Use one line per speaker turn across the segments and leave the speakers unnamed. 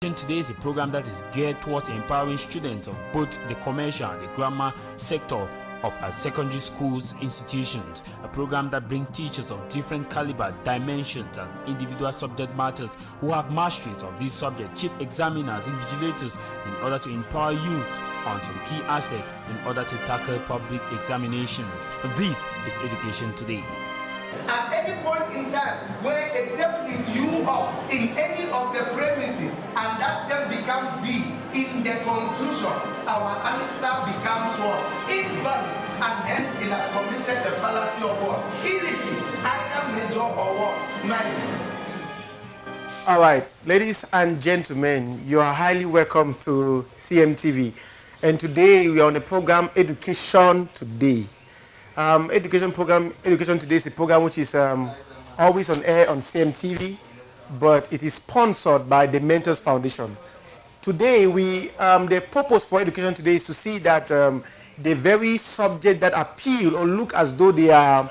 Today is a program that is geared towards empowering students of both the commercial and the grammar sector of our secondary schools institutions. A program that brings teachers of different caliber, dimensions, and individual subject matters who have masteries of these subjects, chief examiners, invigilators, in order to empower youth on some key aspects in order to tackle public examinations. This is Education Today.
At any point in time where a term is U up in any of the premises and that term becomes D, in the conclusion, our answer becomes what? Invalid, and hence it has committed the fallacy of what? Illicit, either major or what? Minor.
All right, ladies and gentlemen, you are highly welcome to CMTV. And today we are on the program Education Today. Education Today is a program which is always on air on CMTV, but it is sponsored by the Mentors Foundation. Today, the purpose for Education Today is to see that the very subject that appeal or look as though they are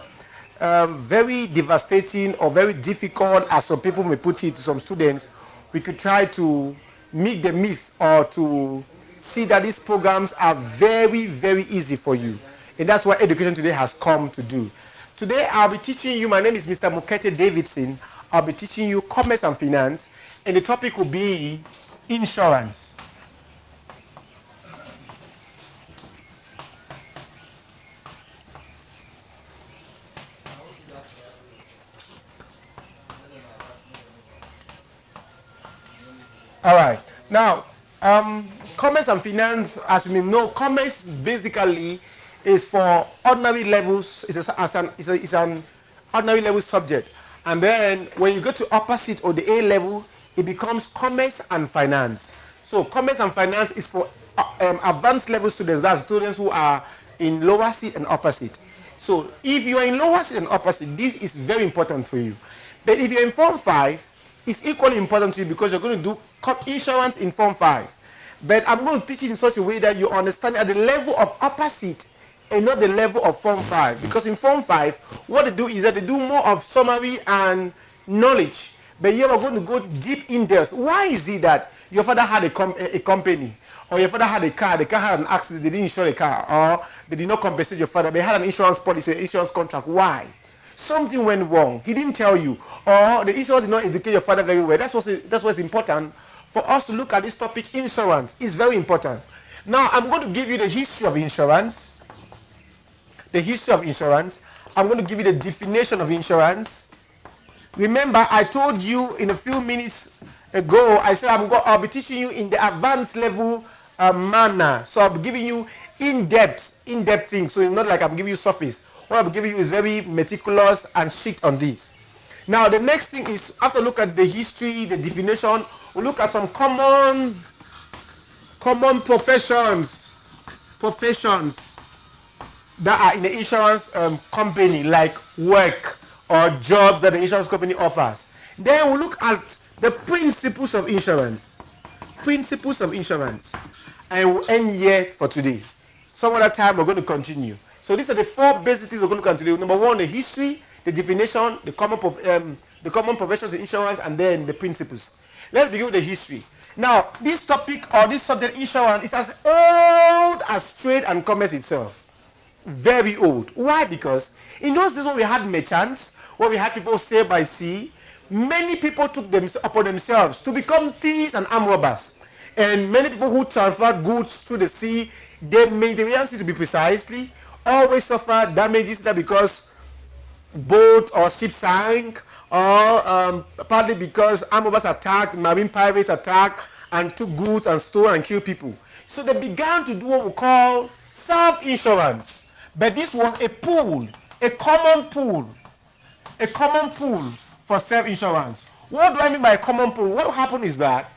very devastating or very difficult, as some people may put it to some students, we could try to meet the myth or to see that these programs are very, very easy for you. And that's what Education Today has come to do. Today, I'll be teaching you, my name is Mr. Mukete Davidson. I'll be teaching you commerce and finance, and the topic will be insurance. All right. Now, commerce and finance, as we know, commerce basically is for ordinary levels. It's an ordinary level subject, and then when you go to opposite or the A level, it becomes commerce and finance. So commerce and finance is for advanced level students. That's students who are in lower seat and upper seat. So if you are in lower seat and upper seat, this is very important for you. But if you're in Form 5, it's equally important to you because you're going to do insurance in Form 5. But I'm going to teach it in such a way that you understand at the level of upper seat and not the level of Form 5. Because in Form 5, what they do is that they do more of summary and knowledge. But here we're going to go deep in depth. Why is it that your father had a company, or your father had a car, the car had an accident, they didn't insure the car, or they did not compensate your father, they had an insurance policy, an insurance contract? Why? Something went wrong. He didn't tell you, or the insurance did not educate your father very well. That's what's important for us to look at this topic. Insurance is very important. Now, I'm going to give you the history of insurance. The history of insurance. I'm going to give you the definition of insurance. Remember, I told you in a few minutes ago, I said I'll be teaching you in the advanced level manner. So I'll be giving you in-depth things. So it's not like I'm giving you surface. What I'm giving you is very meticulous and strict on this. Now, the next thing is, after look at the history, the definition, we'll look at some common professions that are in the insurance company, like work or jobs that the insurance company offers. Then we'll look at the principles of insurance. And we'll end here for today. Some other time we're going to continue. So these are the four basic things we're going to look at today. Number one, the history, the definition, the common professions in insurance, and then the principles. Let's begin with the history. Now, this topic or this subject, insurance, is as old as trade and commerce itself. Very old. Why? Because in those days when we had merchants, when we had people sail by sea, many people took them upon themselves to become thieves and armed robbers. And many people who transferred goods through the sea, they made the reality to be precisely, always suffer damages either because boat or ship sank, or partly because armed robbers attacked, marine pirates attacked, and took goods and stole and killed people. So they began to do what we call self-insurance. But this was a pool, a common pool for self-insurance. What do I mean by a common pool? What happened is that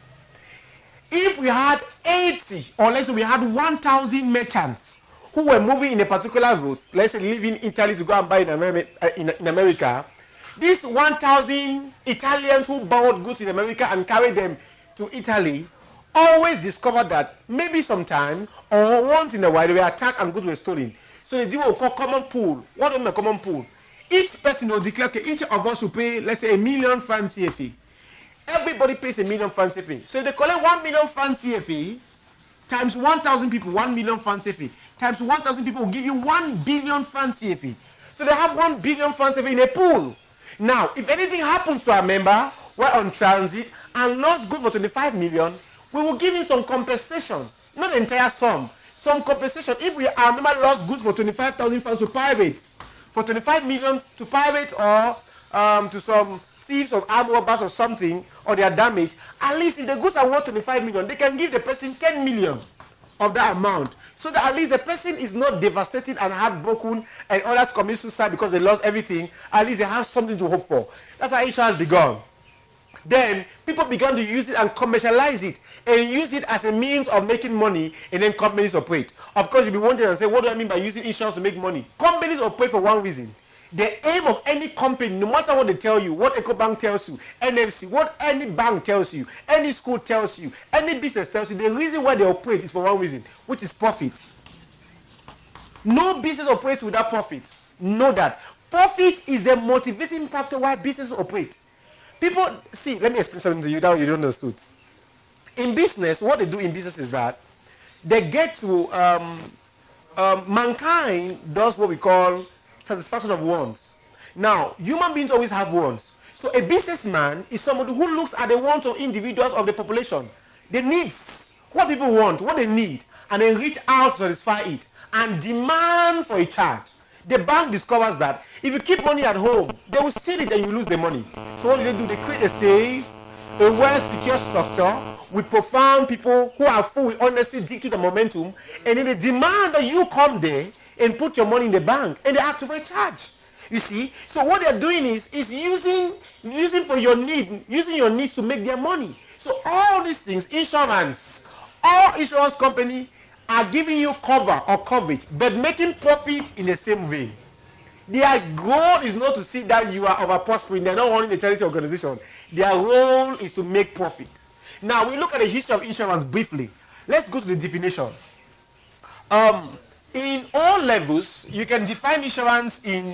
if we had 80, or let's say we had 1,000 merchants who were moving in a particular route, let's say leaving Italy to go and buy in America, these 1,000 Italians who bought goods in America and carried them to Italy always discovered that maybe sometime or once in a while they were attacked and goods were stolen. So they do what we call common pool. What do you mean by common pool? Each person will declare, okay, each of us will pay, let's say, 1 million francs CFA. everybody pays a million fancy fee. So if they collect 1 million fancy fee, times 1,000 people, 1 million fancy fee, times 1,000 people will give you 1 billion fancy fee. So they have 1 billion fancy fee in a pool. Now, if anything happens to our member, we're on transit, and lost good for 25 million, we will give him some compensation, not the entire sum, some compensation. If our member lost goods for 25,000 funds to pirates, for 25 million to pirates or to some thieves or armed robbers or something, or they are damaged, at least if the goods are worth 25 million, they can give the person 10 million of that amount, so that at least the person is not devastated and heartbroken and others commit suicide because they lost everything. At least they have something to hope for. That's how insurance began. Then people began to use it and commercialize it and use it as a means of making money, and then companies operate. Of course, you'll be wondering and say, what do I mean by using insurance to make money? Companies operate for one reason. The aim of any company, no matter what they tell you, what EcoBank tells you, NFC, what any bank tells you, any school tells you, any business tells you, the reason why they operate is for one reason, which is profit. No business operates without profit. Know that. Profit is the motivating factor why businesses operate. People, see, let me explain something to you that you don't understood. In business, what they do in business is that they get to, mankind does what we call satisfaction of wants. Now, human beings always have wants. So a businessman is somebody who looks at the wants of individuals of the population. The needs, what people want, what they need, and then reach out to satisfy it and demand for a charge. The bank discovers that if you keep money at home, they will steal it and you lose the money. So what do? They create a safe, a well-secure structure with profound people who are full with honesty, dictate the momentum, and then they demand that you come there and put your money in the bank, and they ask you for a charge. You see? So what they're doing is using for your need, using your needs to make their money. So all these things, insurance, all insurance companies are giving you cover or coverage, but making profit in the same way. Their goal is not to see that you are over prospering. They're not running a charity organization. Their role is to make profit. Now we look at the history of insurance briefly. Let's go to the definition. In all levels, you can define insurance in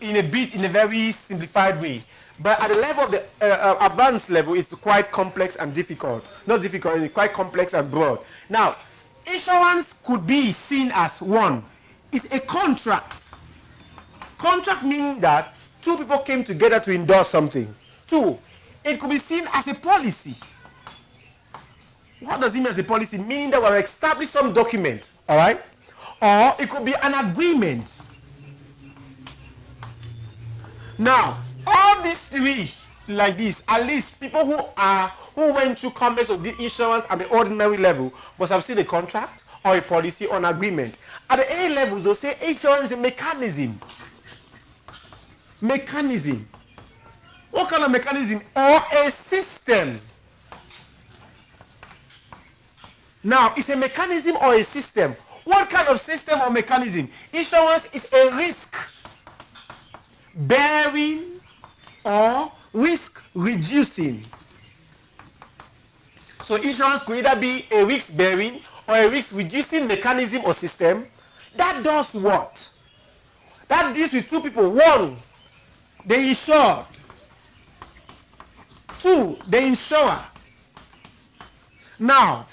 a very simplified way. But at the level of the advanced level, it's quite complex and difficult. Not difficult, it's quite complex and broad. Now, insurance could be seen as one. It's a contract. Contract meaning that two people came together to endorse something. Two, it could be seen as a policy. What does it mean as a policy? Meaning that we've established some document, all right? Or it could be an agreement. Now, all these three, like this, at least people who went through complex of the insurance at the ordinary level must have seen a contract or a policy or an agreement. At the A levels, they'll say insurance is a mechanism. Mechanism. What kind of mechanism? Or a system. Now, it's a mechanism or a system. What kind of system or mechanism? Insurance is a risk bearing or risk reducing. So insurance could either be a risk bearing or a risk reducing mechanism or system. That does what? That deals with two people. One, the insured. Two, the insurer. Now,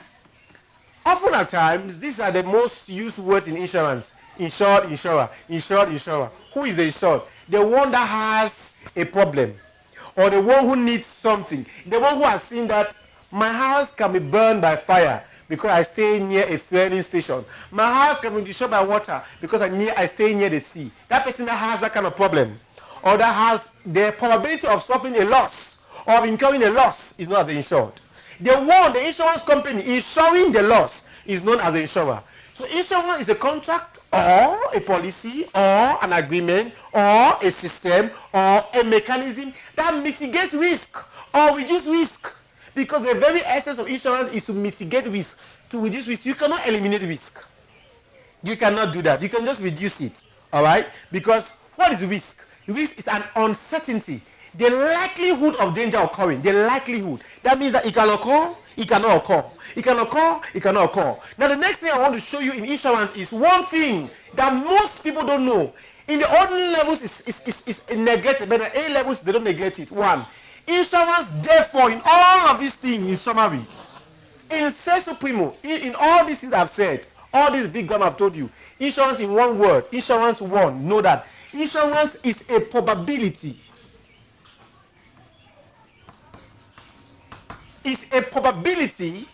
often at times, these are the most used words in insurance. Insured, insurer. Insured, insurer. Who is the insured? The one that has a problem. Or the one who needs something. The one who has seen that my house can be burned by fire because I stay near a fueling station. My house can be destroyed by water because I stay near the sea. That person that has that kind of problem, or that has the probability of suffering a loss or of incurring a loss, is known as the insured. The insurance company insuring the loss is known as the insurer. So insurance is a contract or a policy or an agreement or a system or a mechanism that mitigates risk or reduce risk. Because the very essence of insurance is to mitigate risk, to reduce risk. You cannot eliminate risk. You cannot do that. You can just reduce it. All right? Because what is risk? Risk is an uncertainty. The likelihood of danger occurring. The likelihood. That means that it can occur, it cannot occur. It can occur, it cannot occur. Now the next thing I want to show you in insurance is one thing that most people don't know. In the ordinary levels, it's neglected, but at A levels, they don't neglect it. One, Insurance, therefore, in all of these things, in summary, in sensu primo, in all these things I've said, all these big grammar I've told you, insurance in one word, insurance one, know that insurance is a probability. It's a probability.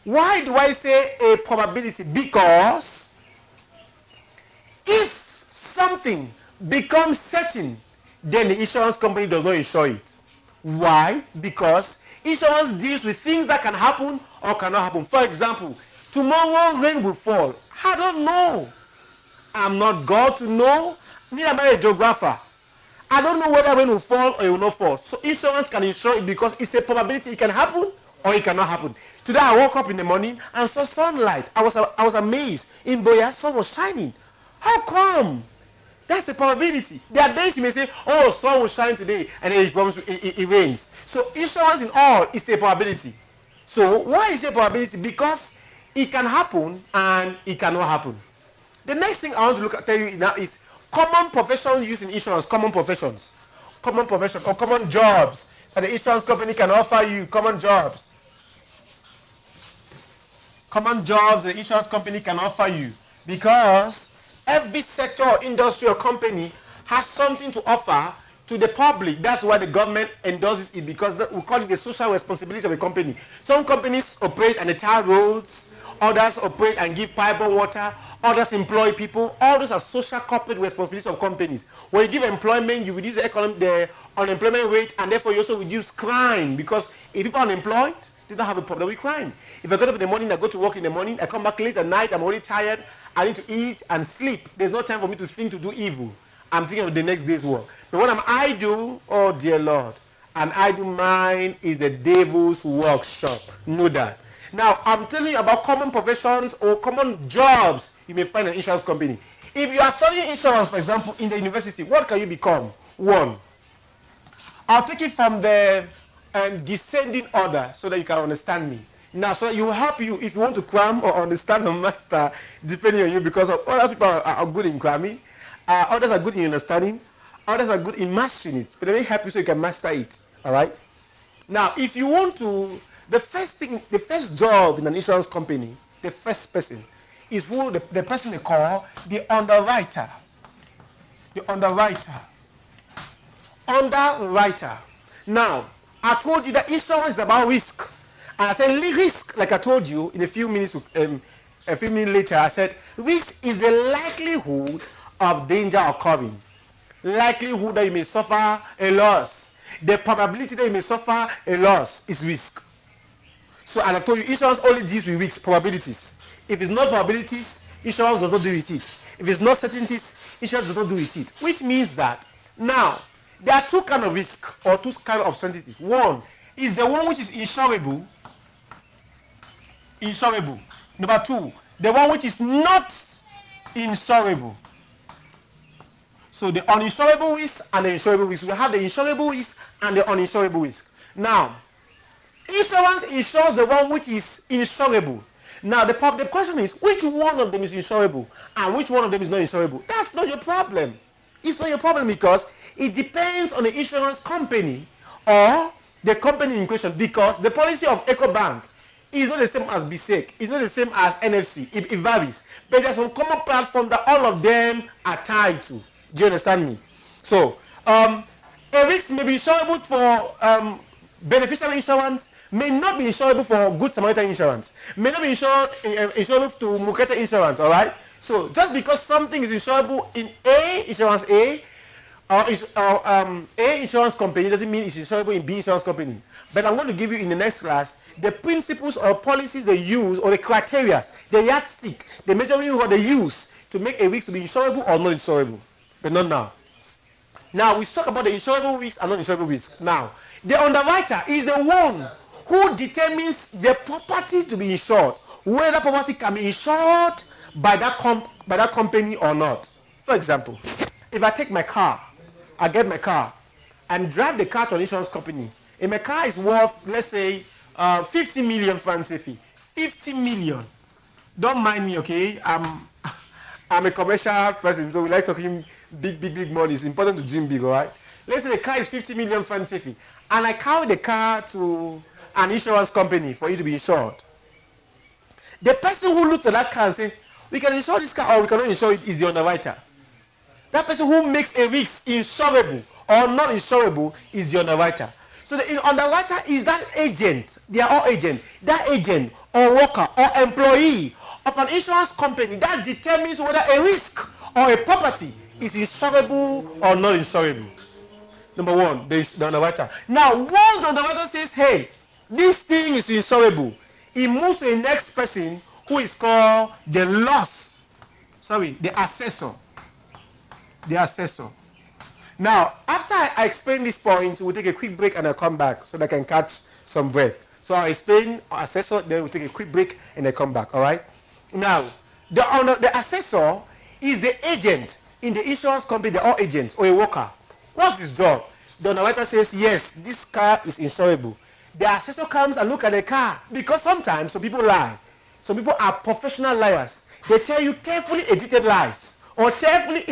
Why do I say a probability? Because if something becomes certain, then the insurance company does not insure it. Why? Because insurance deals with things that can happen or cannot happen. For example, tomorrow rain will fall. I don't know. I'm not God to know, neither am I a geographer. I don't know whether rain will fall or it will not fall. So insurance can insure it because it's a probability it can happen or it cannot happen. Today I woke up in the morning and saw sunlight. I was amazed. In Boya, sun was shining. How come? That's a probability. There are days you may say, oh, sun will shine today, and then it rains. So insurance in all is a probability. So why is it a probability? Because it can happen and it cannot happen. The next thing I want to tell you now is common professions used in insurance, common professions or common jobs that the insurance company can offer you, common jobs. Common jobs the insurance company can offer you, because every sector or industry or company has something to offer to the public. That's why the government endorses it, because we call it the social responsibility of a company. Some companies operate and they tar roads, others operate and give pipe water, others employ people. All those are social corporate responsibilities of companies. When you give employment, you reduce the unemployment rate, and therefore you also reduce crime, because if people are unemployed, they don't have a problem with crime. If I get up in the morning, I go to work in the morning, I come back late at night, I'm already tired, I need to eat and sleep. There's no time for me to think to do evil. I'm thinking of the next day's work. But when I'm idle, oh dear Lord, an idle mind is the devil's workshop. Know that. Now, I'm telling you about common professions or common jobs you may find in an insurance company. If you are studying insurance, for example, in the university, what can you become? One. I'll take it from the descending order so that you can understand me. Now, so it will help you if you want to cram or understand or master, depending on you, because other people are good in cramming, others are good in understanding, others are good in mastering it. But let me help you so you can master it. All right? Now, if you want to, the first job in an insurance company, the first person is who the person they call the underwriter. The underwriter. Underwriter. Now, I told you that insurance is about risk. And I said risk, like I told you in a few minutes later, I said risk is the likelihood of danger occurring. Likelihood that you may suffer a loss. The probability that you may suffer a loss is risk. So, and I told you, insurance only deals with risk, probabilities. If it's not probabilities, insurance does not deal with it. If it's not certainties, insurance does not deal with it. Which means that, now, there are two kinds of risk, or two kinds of certainties. One is the one which is insurable. Insurable. Number two, the one which is not insurable. So the uninsurable risk and the insurable risk. We have the insurable risk and the uninsurable risk. Now, insurance insures the one which is insurable. Now, the question is, which one of them is insurable and which one of them is not insurable? That's not your problem. It's not your problem because it depends on the insurance company or the company in question, because the policy of EcoBank is not the same as BSEC. It's not the same as NFC. It varies. But there's some common platform that all of them are tied to. Do you understand me? So, a risk may be insurable for beneficiary insurance, may not be insurable for Good Samaritan insurance, may not be insurable to Mukete insurance, all right? So, just because something is insurable in A insurance company doesn't mean it's insurable in B insurance company. But I'm going to give you in the next class the principles or policies they use, or the criteria, the yardstick, the measuring rod they use to make a risk to be insurable or not insurable. But not now. Now, we talk about the insurable risk and non-insurable risk. Now, the underwriter is the one who determines the property to be insured, whether that property can be insured by that company or not. For example, if I take my car, I get my car and drive the car to an insurance company, and my car is worth, let's say, 50 million francs CFA. 50 million. Don't mind me, okay? I'm a commercial person, so we like talking big money. It's important to dream big, all right? Let's say the car is 50 million francs CFA, and I carry the car to an insurance company for it to be insured. The person who looks at that car and says, we can insure this car or we cannot insure it is the underwriter. That person who makes a risk insurable or not insurable is the underwriter. So the underwriter is that agent, they are all agents, that agent or worker or employee of an insurance company that determines whether a risk or a property is insurable or not insurable. Number one, the underwriter. Now, once the underwriter says, hey, this thing is insurable, it moves to the next person who is called the assessor. The assessor. Now, after I explain this point, we'll take a quick break and I'll come back so that I can catch some breath. So I'll explain assessor, then we'll take a quick break and then come back, all right? Now, the assessor is the agent in the insurance company. They're all agents or a worker. What's his job? The underwriter says, yes, this car is insurable. The assessor comes and look at the car because sometimes some people lie. Some people are professional liars. They tell you carefully edited lies or carefully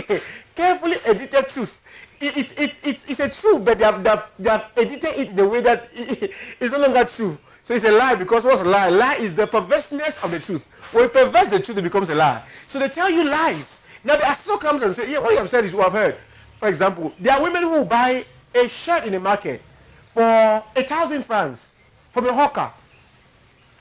edited truth. It's a truth, but they have edited it in a way that it's no longer true. So it's a lie because what's a lie? Lie is the perverseness of the truth. When you perverse the truth, it becomes a lie. So they tell you lies. Now the assessor comes and says, yeah, what you have said is what I've heard. For example, there are women who buy a shirt in the market for 1,000 francs from a hawker.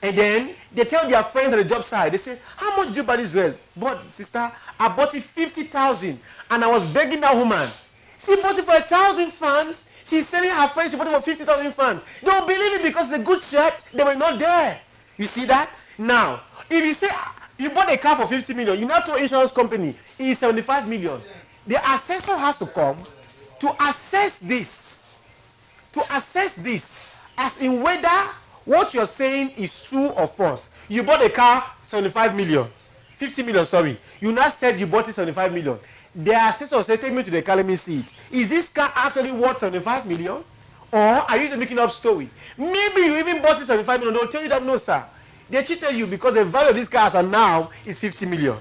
And then they tell their friends at the job site, they say, how much did you buy this dress? But sister, I bought it 50,000 and I was begging that woman. She bought it for 1,000 francs. She's selling her friends, she bought it for 50,000 francs. They don't believe it because it's a good shirt. They were not there. You see that? Now, if you say you bought a car for 50 million, you now told insurance company it is 75 million. The assessor has to come to assess this. To assess this as in whether what you're saying is true or false. You bought a car 75 million. 50 million, sorry. You now said you bought it 75 million. The assessor said, take me to the car, let me see it. Is this car actually worth 75 million? Or are you making up story? Maybe you even bought it 75 million. They'll tell you that, no, sir. They cheated you because the value of this car as of now is 50 million.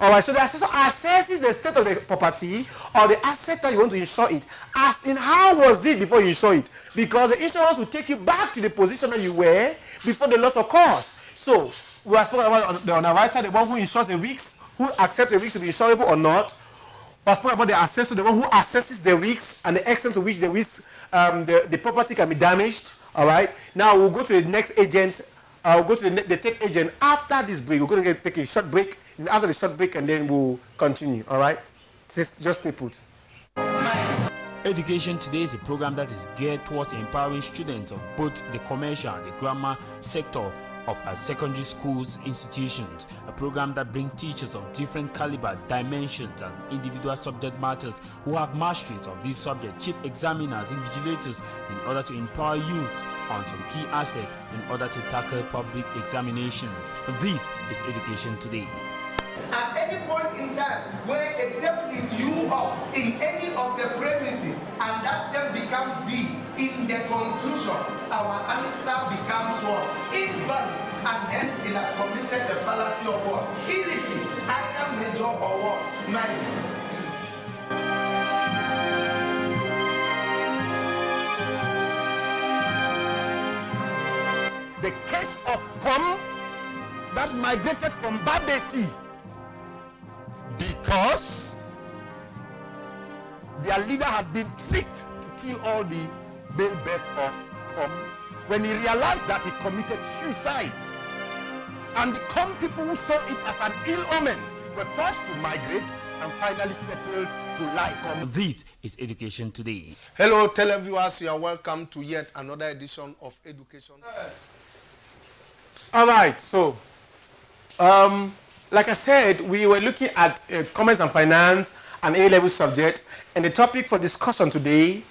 All right, so the assessor assesses the state of the property or the asset that you want to insure it. As in how was it before you insure it? Because the insurance will take you back to the position that you were before the loss occurs. So we are spoken about the underwriter, the one who insures the risks, who accepts the risks to be insurable or not. We are spoken about the assessor, the one who assesses the risks and the extent to which the risks, the property can be damaged. All right. Now we'll go to the next agent. We'll go to the tech agent after this break. We're going to take a short break. And after the short break, and then we'll continue. All right? Just stay put.
Education Today is a program that is geared towards empowering students of both the commercial and the grammar sector of our secondary schools institutions, a program that brings teachers of different caliber, dimensions, and individual subject matters who have masteries of these subjects, chief examiners, invigilators, in order to empower youth on some key aspects in order to tackle public examinations. This is Education Today.
At any point in time where a term is used up in any of the premises and that term becomes D, in the conclusion, our answer becomes what? Invalid, and hence it has committed the fallacy of what? Illicit, either major or what? Minor.
The case of Pom that migrated from Babesi because their leader had been tricked to kill all the male birth of Com. When he realized that, he committed suicide. And the Com people who saw it as an ill omen were forced to migrate and finally settled to lie.
This is Education Today.
Hello, televiewers. You are welcome to yet another edition of Education.
All right, so like I said, we were looking at commerce and finance, an A-level subject, and the topic for discussion today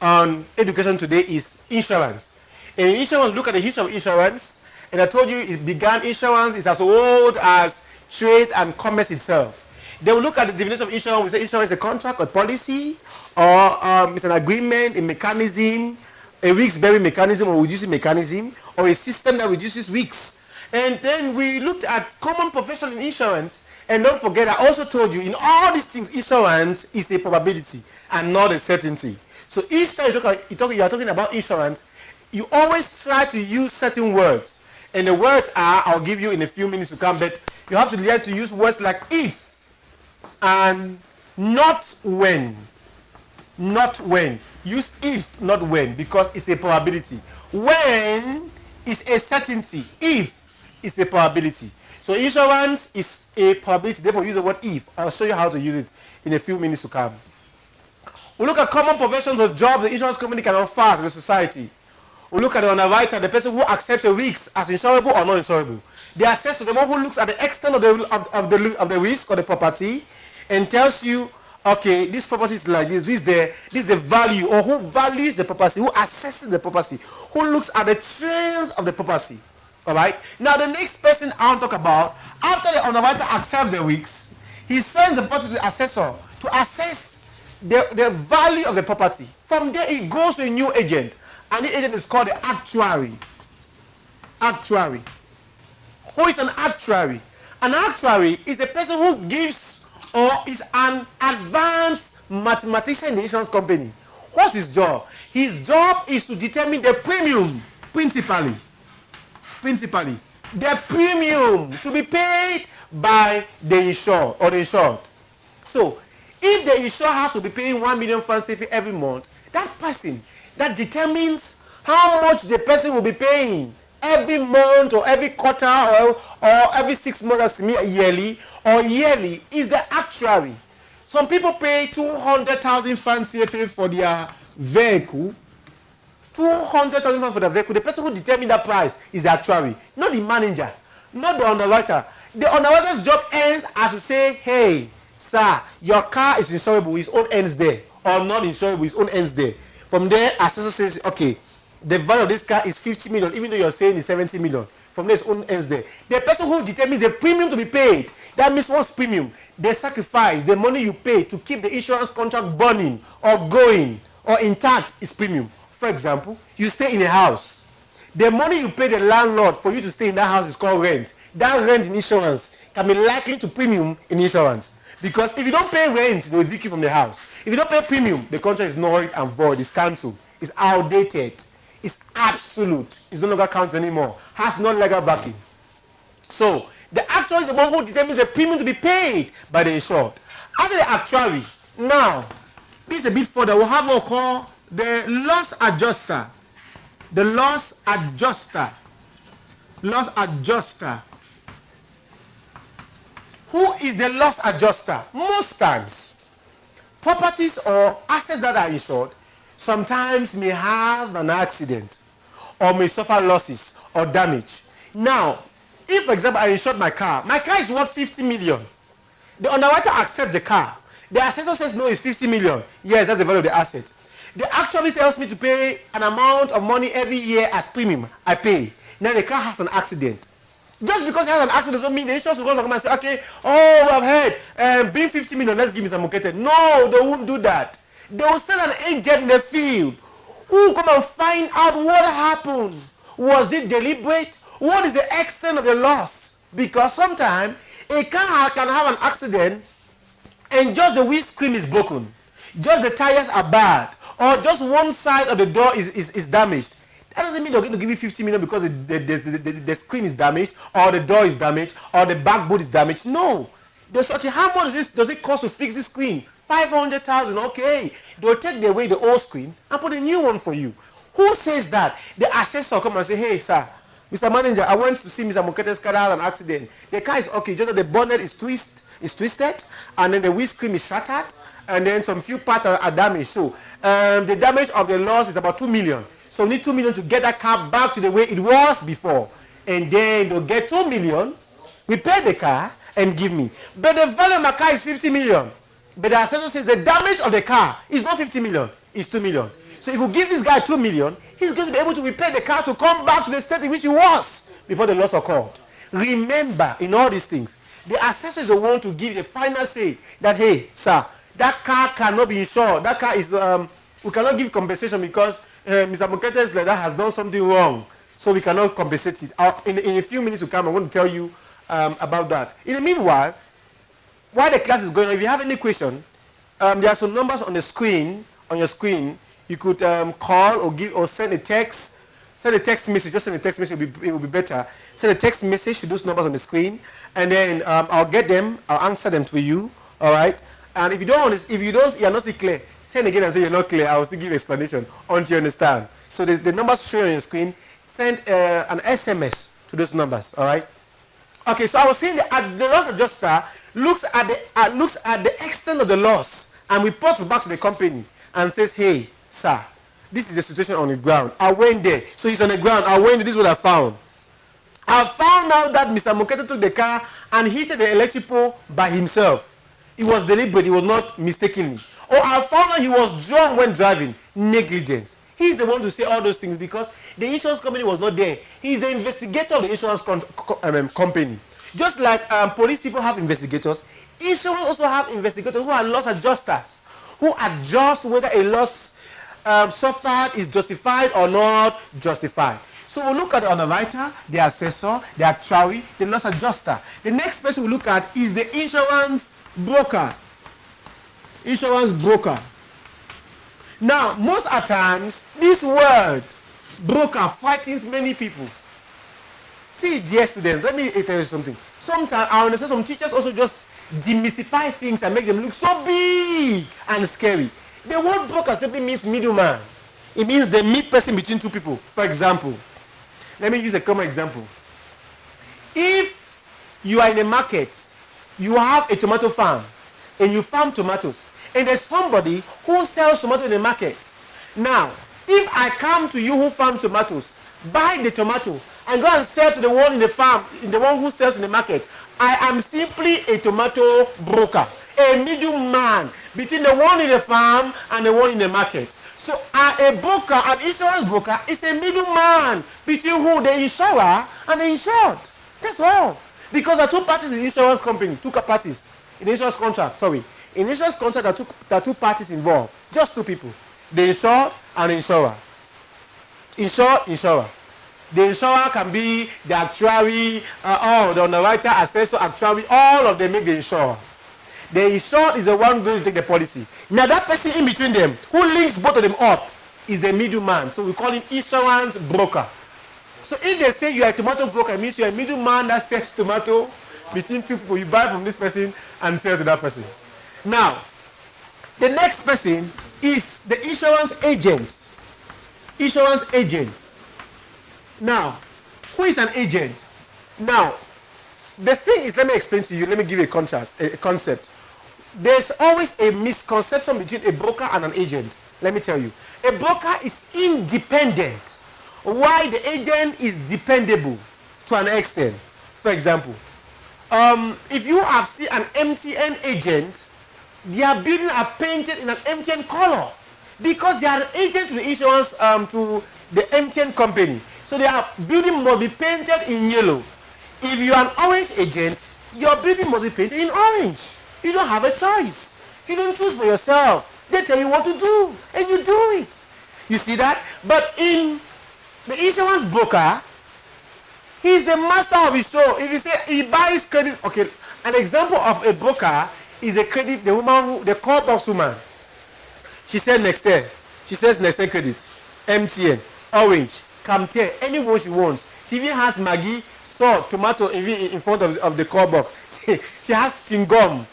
on Education Today is insurance. In insurance, look at the history of insurance, and I told you insurance is as old as trade and commerce itself. Then we look at the definition of insurance. We say insurance is a contract, a policy, or it's an agreement, a mechanism, a risk-bearing mechanism or reducing mechanism, or a system that reduces risks. And then we looked at common profession in insurance, and don't forget, I also told you in all these things, insurance is a probability and not a certainty. So each time you are talking about insurance, you always try to use certain words. And the words are, I'll give you in a few minutes to come, but you have to learn to use words like if and not when. Not when. Use if, not when, because it's a probability. When is a certainty. If is a probability. So insurance is a probability. Therefore, use the word if. I'll show you how to use it in a few minutes to come. We look at common professions or jobs the insurance company can offer to the society. We look at the underwriter, the person who accepts the risks as insurable or not insurable. The assessor, the one who looks at the extent of the risk or the property and tells you, okay, this property is like this is the value, or who values the property, who assesses the property, who looks at the trends of the property. All right. Now the next person I want to talk about, after the underwriter accepts the risks, he sends the property to the assessor to assess the value of the property. From there, it goes to a new agent, and the agent is called the actuary. Actuary. Who is an actuary? An actuary is a person who gives or is an advanced mathematician in the insurance company. What's his job? His job is to determine the premium, principally. The premium to be paid by the insured or the insured. So, if the insurer has to be paying 1 million francs every month, that person, that determines how much the person will be paying every month or every quarter or every 6 months yearly or yearly is the actuary. Some people pay 200,000 francs CFA for their vehicle. 200,000 francs for the vehicle. The person who determines that price is the actuary, not the manager, not the underwriter. The underwriter's job ends as to say, hey, sir, your car is insurable, his own ends there, or not insurable, his own ends there. From there, assessor says, okay, the value of this car is 50 million, even though you're saying it's 70 million. From there, his own ends there. The person who determines the premium to be paid, that means what's premium? The sacrifice, the money you pay to keep the insurance contract burning or going or intact is premium. For example, you stay in a house. The money you pay the landlord for you to stay in that house is called rent. That rent in insurance can be likely to premium in insurance. Because if you don't pay rent, they'll evict you from the house. If you don't pay premium, the contract is null and void, it's cancelled, it's outdated, it's absolute, it's no longer counted anymore, has no legal backing. So, the actuary is the one who determines the premium to be paid by the insured. After the actuary, now, this is a bit further, we'll have what we call the loss adjuster. The loss adjuster. Loss adjuster. Who is the loss adjuster? Most times, properties or assets that are insured sometimes may have an accident or may suffer losses or damage. Now, if, for example, I insured my car is worth 50 million. The underwriter accepts the car. The assessor says, no, it's 50 million. Yes, that's the value of the asset. The actuary tells me to pay an amount of money every year as premium. I pay. Now the car has an accident. Just because it has an accident doesn't mean the insurance will go and say, okay, oh, I've heard, bring 50 million, let's give me some Mukete. No, they won't do that. They will send an agent in the field who will come and find out what happened. Was it deliberate? What is the extent of the loss? Because sometimes a car can have an accident and just the windscreen is broken. Just the tires are bad. Or just one side of the door is damaged. That doesn't mean they're going to give you 50 million because the screen is damaged, or the door is damaged, or the backboard is damaged. No. They say, okay, how much does it cost to fix this screen? 500,000. Okay. They'll take away the old screen and put a new one for you. Who says that? The assessor come and say, hey, sir, Mr. Manager, I went to see Mr. Mukete's car had an accident. The car is okay, just that the bonnet is twisted, and then the windscreen is shattered, and then some few parts are damaged. So the damage of the loss is about 2 million. So we need 2 million to get that car back to the way it was before. And then they'll get 2 million, repair the car, and give me. But the value of my car is 50 million. But the assessor says the damage of the car is not 50 million, it's 2 million. So if you give this guy 2 million, he's going to be able to repair the car to come back to the state in which he was before the loss occurred. Remember, in all these things, the assessor is the one to give the final say that, hey, sir, that car cannot be insured. That car is, we cannot give compensation because Mr. Mukete's leader has done something wrong. So we cannot compensate it. In a few minutes to come, I'm going to tell you about that. In the meanwhile, while the class is going on, if you have any question, there are some numbers on the screen, on your screen. You could call or send a text. Send a text message. Just send a text message. It will be better. Send a text message to those numbers on the screen, and then I'll get them. I'll answer them for you. All right. And if you're not still clear, send again and say you're not clear. I will still give explanation until you understand. So the numbers shown on your screen. Send an SMS to those numbers. All right. Okay. So I was saying that the loss adjuster looks at the extent of the loss and reports back to the company and says, "Hey, sir, this is the situation on the ground. I went there." So he's on the ground. I went there. This is what I found. I found out that Mr. Mukete took the car and hit the electric pole by himself. It was deliberate. It was not mistakenly. Or I found out he was drunk when driving. Negligence. He's the one to say all those things because the insurance company was not there. He's the investigator of the insurance company. Just like police people have investigators, insurance also have investigators who are loss adjusters, who adjust whether a loss suffered is justified or not justified. So we'll look at the underwriter, the assessor, the actuary, the loss adjuster. The next person we'll look at is the insurance broker. Insurance broker. Now, most at times, this word broker frightens many people. See, dear students, let me tell you something. Sometimes I understand some teachers also just demystify things and make them look so big and scary. The word broker simply means middleman. It means the mid person between two people. For example, let me use a common example. If you are in a market, you have a tomato farm, and you farm tomatoes, and there's somebody who sells tomato in the market. Now, if I come to you who farm tomatoes, buy the tomato, and go and sell to the one in the farm, the one who sells in the market, I am simply a tomato broker, a middleman between the one in the farm and the one in the market. So a broker, an insurance broker, is a middleman between who? The insurer and the insured. That's all. Because there are two parties in the insurance company, two parties in the insurance contract, sorry. In the insurance contract, there are two parties involved, just two people. The insured and the insurer. Insurer. The insurer can be the actuary, or the underwriter, assessor, actuary, all of them make the insurer. The insured is the one going to take the policy. Now that person in between them, who links both of them up, is the middleman. So we call him insurance broker. So if they say you are a tomato broker, it means you are a middleman that sells tomato between two people. You buy from this person and sell to that person. Now, the next person is the insurance agent. Insurance agent. Now, who is an agent? Now, the thing is, let me explain to you, let me give you a concept. There's always a misconception between a broker and an agent. Let me tell you. A broker is independent, while the agent is dependable to an extent. For example, if you have seen an MTN agent, their buildings are painted in an MTN color because they are an agent to the insurance, to the MTN company. So their building must be painted in yellow. If you are an orange agent, your building must be painted in orange. You don't have a choice. You don't choose for yourself. They tell you what to do, and you do it. You see that? But in the insurance broker, he's the master of his show. If you say he buys credit, okay, an example of a broker is the woman, the call box woman. She said next year. She says next year credit, MTN, orange, Camtel, anyone she wants. She even has Maggi, salt, tomato in front of the call box. She has chewing-gum,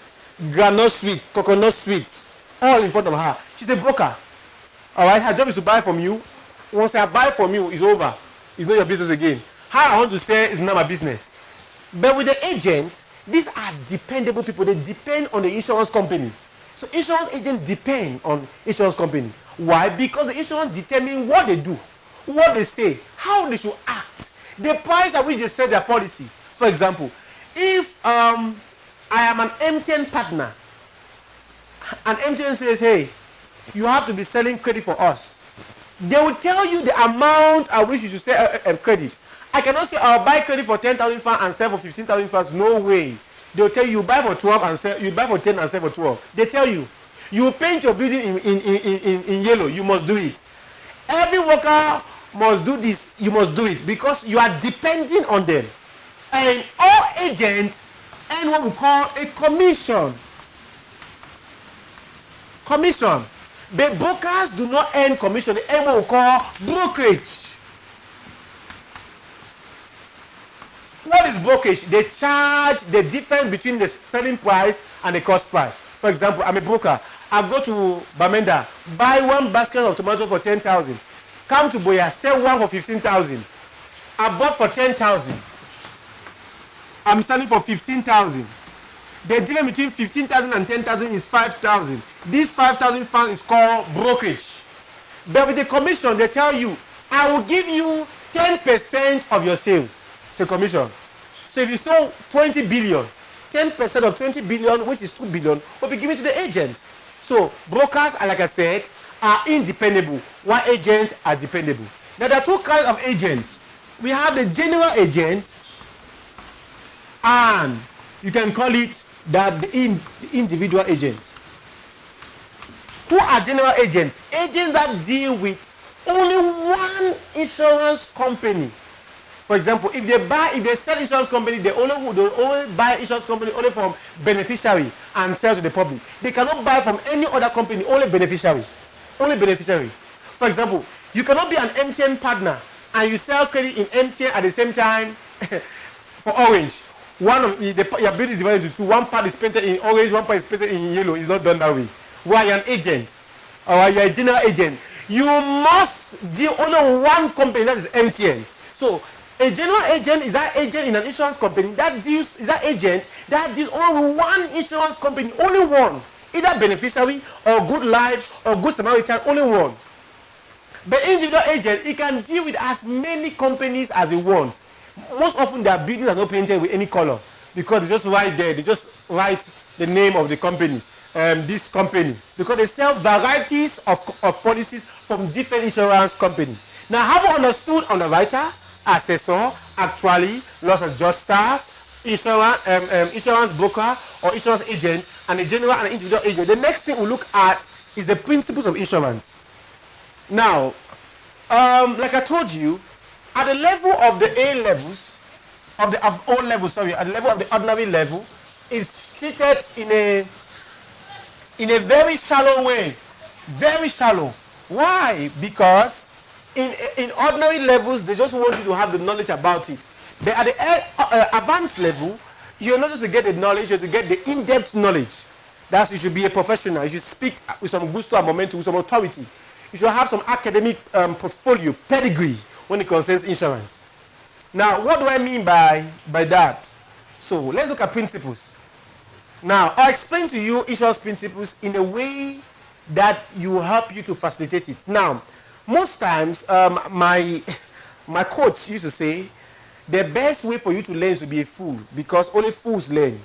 granite sweet, coconut sweets, all in front of her. She's a broker. All right, her job is to buy from you. Once I buy from you, it's over. It's not your business again. How I want to say is not my business. But with the agent, these are dependable people. They depend on the insurance company. So insurance agents depend on insurance company. Why? Because the insurance determine what they do, what they say, how they should act, the price at which they sell their policy. For example, if I am an MTN partner, and MTN says, hey, you have to be selling credit for us, they will tell you the amount at which you should sell credit. I cannot say I'll buy credit for 10,000 francs and sell for 15,000 francs. No way. They'll tell you buy for 12 and sell. You buy for 10 and sell for 12. They tell you you paint your building in yellow. You must do it. Every worker must do this. You must do it because you are depending on them. And all agents earn what we call a commission. Commission. But brokers do not earn commission. They earn what we call brokerage. What is brokerage? They charge the difference between the selling price and the cost price. For example, I'm a broker. I go to Bamenda, buy one basket of tomato for 10,000. Come to Boya, sell one for 15,000. I bought for 10,000. I'm selling for 15,000. The difference between 15,000 and 10,000 is 5,000. This 5,000 fund is called brokerage. But with the commission, they tell you, I will give you 10% of your sales. It's a commission. So if you sold 20 billion, 10% of 20 billion, which is 2 billion, will be given to the agent. So brokers, like I said, are independable, while agents are dependable. Now there are two kinds of agents. We have the general agent, and you can call it that the individual agents. Who are general agents? Agents that deal with only one insurance company. For example, if they sell insurance company, they only buy insurance company only from beneficiary and sell to the public. They cannot buy from any other company, only beneficiary. Only beneficiary. For example, you cannot be an MTN partner and you sell credit in MTN at the same time for Orange. Your bill is divided into two. One part is painted in orange, one part is painted in yellow. It's not done that way. Why? You're an agent, or you're a general agent. You must deal only one company, that is MTN. So a general agent is that agent in an insurance company that deals only with one insurance company, only one, either beneficiary or Good Life or Good Samaritan, only one. But individual agent, he can deal with as many companies as he wants. Most often their buildings are not painted with any color because they just write there, they just write the name of the company, this company, because they sell varieties of policies from different insurance companies. Now, have you understood underwriter, assessor, actually, loss adjuster, insurance broker or insurance agent, and a general and individual agent? The next thing we look at is the principles of insurance. Now, like I told you, at the level of the A levels, at the level of the ordinary level, is treated in a very shallow way. Very shallow. Why? Because in ordinary levels, they just want you to have the knowledge about it. But at the advanced level, you're not just to get the knowledge, you're to get the in-depth knowledge. That's, you should be a professional. You should speak with some gusto and momentum, with some authority. You should have some academic portfolio, pedigree, when it concerns insurance. Now, what do I mean by that? So, let's look at principles. Now, I'll explain to you insurance principles in a way that will help you to facilitate it. Now, most times, my coach used to say, the best way for you to learn is to be a fool, because only fools learn.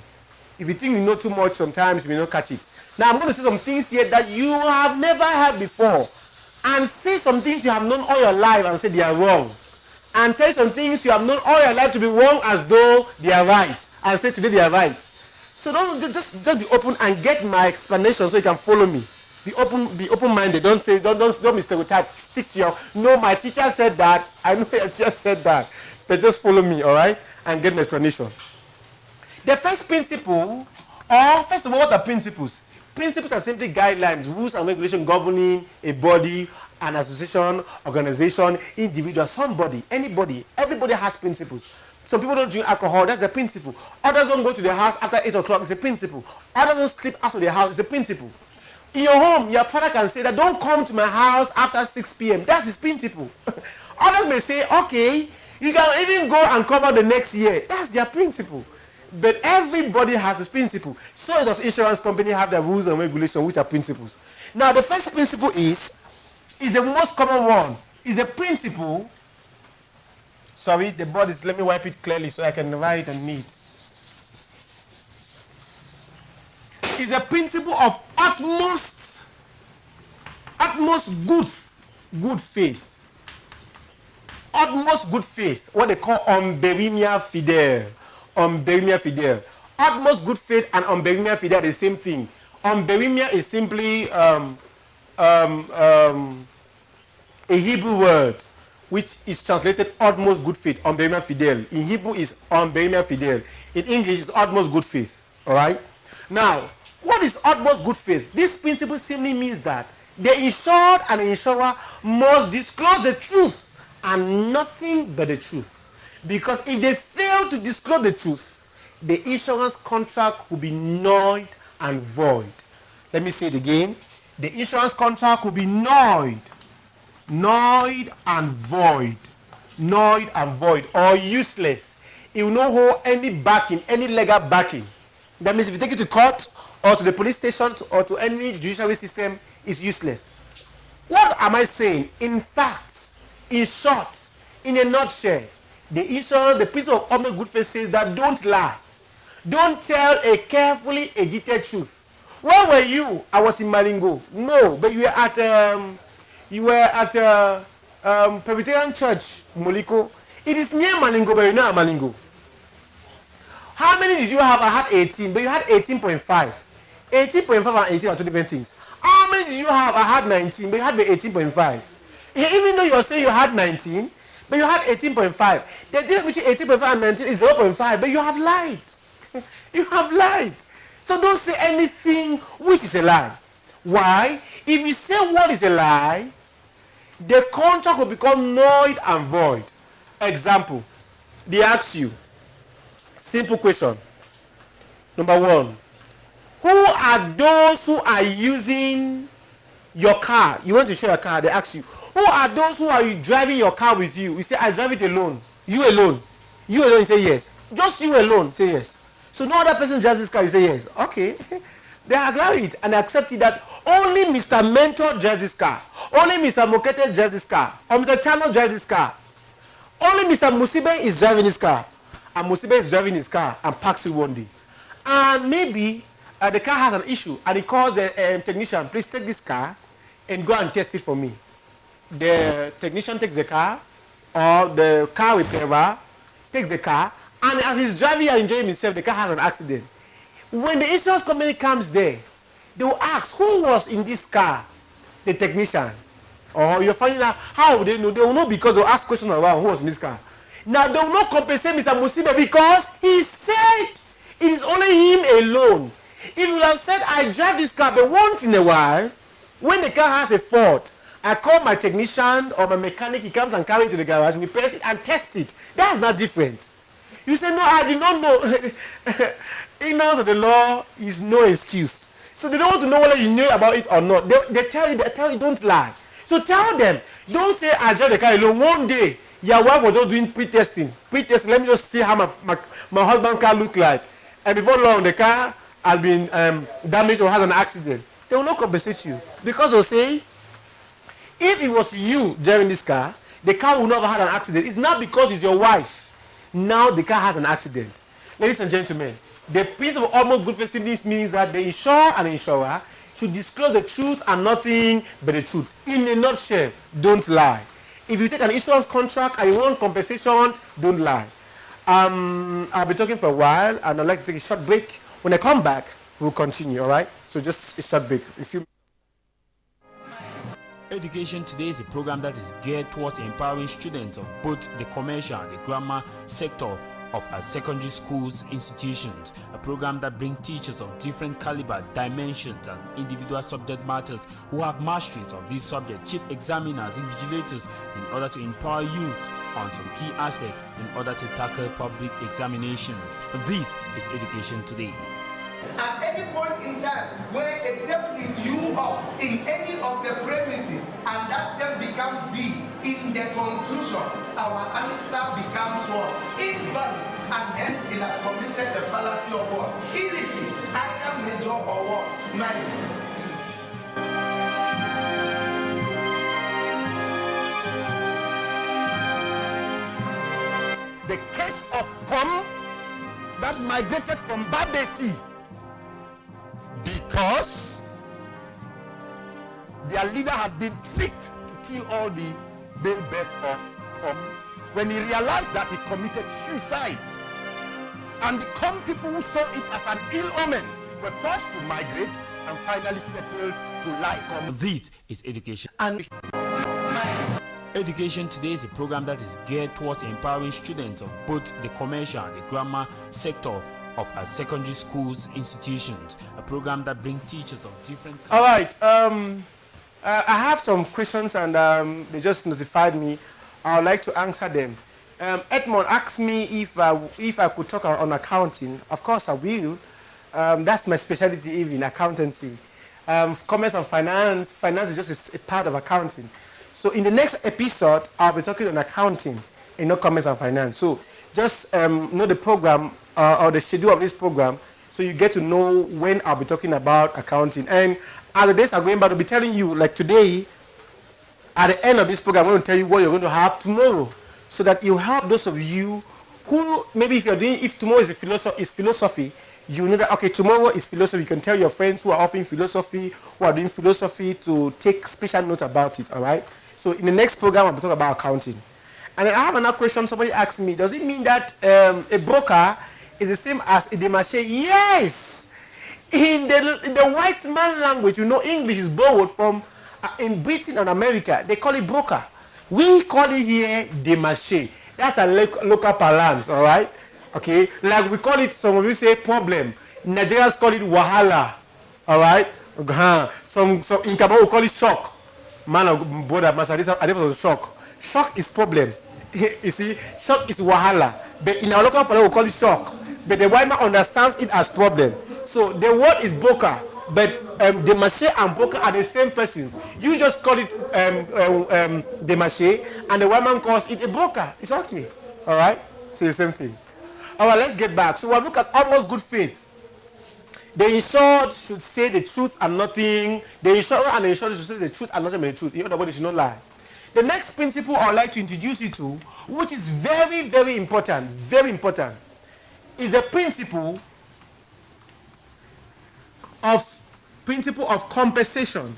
If you think you know too much, sometimes you may not catch it. Now, I'm going to say some things here that you have never heard before, and say some things you have known all your life and say they are wrong, and tell some things you have known all your life to be wrong as though they are right, and say today they are right. So don't just be open and get my explanation so you can follow me. Be open-minded. Don't be stereotyped. Stick to your. No, my teacher said that. I know your teacher said that, but just follow me, all right, and get an explanation. The first principle, or first of all, what are principles? Principles are simply guidelines, rules and regulations governing a body, an association, organization, individual, somebody, anybody. Everybody has principles. Some people don't drink alcohol, that's a principle. Others don't go to their house after 8 o'clock, it's a principle. Others don't sleep out of their house, it's a principle. In your home, your father can say that don't come to my house after 6 p.m. That's his principle. Others may say, okay, you can even go and come out the next year. That's their principle. But everybody has his principle. So does insurance company have their rules and regulations, which are principles. Now, the first principle is the most common one. Is a principle. Sorry, the board is, let me wipe it clearly so I can write and neat. Is a principle of utmost good faith. Utmost good faith. What they call umberimia fidel. Umberimia fidel. Utmost good faith and umberimia fidel are the same thing. Umberimia is simply a Hebrew word which is translated utmost good faith, umberimia fidel. In Hebrew is umberimia fidel. In English is utmost good faith. All right. Now, what is utmost good faith? This principle simply means that The insured and insurer must disclose the truth and nothing but the truth. Because if they fail to disclose the truth, the insurance contract will be null and void. Let me say it again. The insurance contract will be null and void. Null and void, or useless. It will not hold any backing, any legal backing. That means if you take it to court or to the police station or to any judiciary system, it's useless. What am I saying? In fact, in short, in a nutshell, the insurance, the principle of honest good faith says that don't lie. Don't tell a carefully edited truth. Where were you? I was in Malingo. No, but you were at Presbyterian Church, Moliko. It is near Malingo, but you're not at Malingo. How many did you have? I had 18, but you had 18.5. 18.5 and 18 are two different things. How many did you have? I had 19, but you had 18.5. Even though you're saying you had 19, but you had 18.5. The difference between 18.5 and 19 is 0.5, but you have lied. You have lied. So don't say anything which is a lie. Why? If you say what is a lie, the contract will become null and void. Example, they ask you, simple question. Number one, who are those who are using your car? You want to share a car, they ask you, who are those who are driving your car with you? You say, I drive it alone. You alone. You alone, you say yes. Just you alone, say yes. So no other person drives this car, you say yes. Okay. They agree it and accept it that only Mr. Mentor drives this car. Only Mr. Mukete drives this car. Or Mr. Channel drives this car. Only Mr. Musibe is driving his car. And Musibe is driving his car and parks it one day. And maybe the car has an issue and he calls the technician, please take this car and go and test it for me. The technician takes the car, or the car repairer takes the car, and as he's driving and enjoying himself, the car has an accident. When the insurance company comes there, they will ask, who was in this car? The technician. Or you're finding out, how would they know? They will know because they'll ask questions around who was in this car. Now, they will not compensate Mr. Musibe because he said it is only him alone. If you have said, I drive this car, but once in a while, when the car has a fault, I call my technician or my mechanic, he comes and carries it to the garage, we press it and test it. That's not different. You say, no, I did not know. Ignorance of the law is no excuse. So they don't want to know whether you knew about it or not. They tell you, don't lie. So tell them, don't say, I drive the car alone. One day, your wife was just doing pre-testing. Pre-testing, let me just see how my husband's car look like. And before long, the car has been damaged or has an accident. They will not compensate you. Because they'll say, if it was you driving this car, the car will not have had an accident. It's not because it's your wife. Now the car has an accident. Ladies and gentlemen, the principle of almost good faith means that the insurer and insurer should disclose the truth and nothing but the truth. In a nutshell, don't lie. If you take an insurance contract and you want compensation, don't lie. I'll be talking for a while and I'd like to take a short break. When I come back, we'll continue, all right? So just a short break.
Education Today is a program that is geared towards empowering students of both the commercial and the grammar sector of our secondary schools institutions, a program that brings teachers of different caliber, dimensions, and individual subject matters who have masteries of these subjects, chief examiners, invigilators, in order to empower youth on some key aspects in order to tackle public examinations. This is Education Today.
At any point in time where a term is U up in any of the premises and that term becomes D, in the conclusion, our answer becomes what? Invalid, and hence it has committed the fallacy of what? Illicit, either major or what? Minor.
The case of Pom that migrated from Badesi because their leader had been tricked to kill all the male birth of Pom. When he realized that, he committed suicide. And the Com people who saw it as an ill omen were forced to migrate and finally settled to lie Com.
This is Education.
And
Education Today is a program that is geared towards empowering students of both the commercial and the grammar sector of our secondary schools institutions, a program that brings teachers of different.
All right. I have some questions and they just notified me. I would like to answer them. Edmond asked me if I could talk on accounting. Of course I will. That's my specialty even, accountancy. Commerce and finance. Finance is just a part of accounting. So in the next episode, I'll be talking on accounting and not commerce and finance. So just know the program or the schedule of this program so you get to know when I'll be talking about accounting. And as the days are going by, I'll be telling you, like today, at the end of this program, I'm going to tell you what you're going to have tomorrow so that it'll help those of you who, maybe if tomorrow is philosophy, you know that, okay, tomorrow is philosophy. You can tell your friends who are offering philosophy, who are doing philosophy, to take special note about it, all right? So in the next program, I'll be talking about accounting. And then I have another question. Somebody asked me, does it mean that a broker is the same as a démarché? Yes! In the white man language, you know, English is borrowed from, in Britain and America, they call it broker. We call it here démarché. That's a local parlance, all right? Okay, like we call it, some of you say problem. Nigerians call it wahala, all right? Some in Kabul we call it shock. Man of brother, I was shock. Shock is problem. You see, shock is wahala. But in our local parlance we call it shock. But the white man understands it as problem. So the word is broker, but démarché and broker are the same persons. You just call it démarché, and the white man calls it a broker. It's okay, all right? So the same thing. All right, let's get back. So we'll look at almost good faith. The insured should say the truth and nothing. The insurer and the insured should say the truth and nothing but the truth. In other words, they should not lie. The next principle I would like to introduce you to, which is very, very important, is the principle of compensation.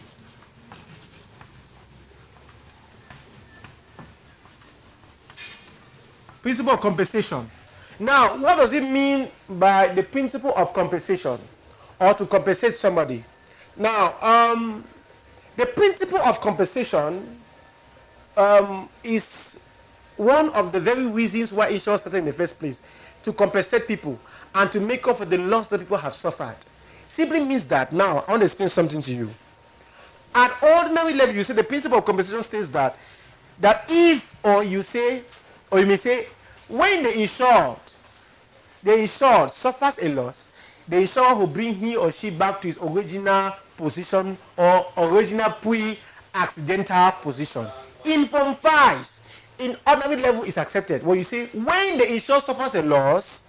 Principle of compensation. Now, what does it mean by the principle of compensation, or to compensate somebody? Now, the principle of compensation is one of the very reasons why insurance started in the first place, to compensate people and to make up for the loss that people have suffered. Simply means that, now, I want to explain something to you. At ordinary level, you see the principle of compensation states that if, or you may say, when the insured suffers a loss, the insurer will bring he or she back to his original position or original pre-accidental position. In Form 5, in ordinary level is accepted. When you say, when the insured suffers a loss,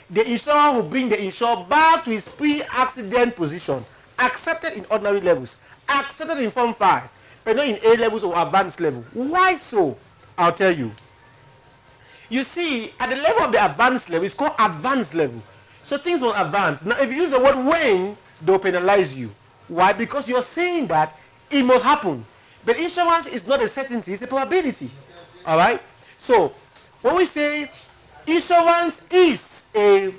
the insurer will bring the insured back to his pre-accident position. Accepted in ordinary levels. Accepted in Form 5, but not in A levels or advanced level. Why so? I'll tell you. You see, at the level of the advanced level, it's called advanced level. So things will advance. Now, if you use the word when, they'll penalize you. Why? Because you're saying that it must happen. But insurance is not a certainty, it's a probability. All right? So, when we say insurance is a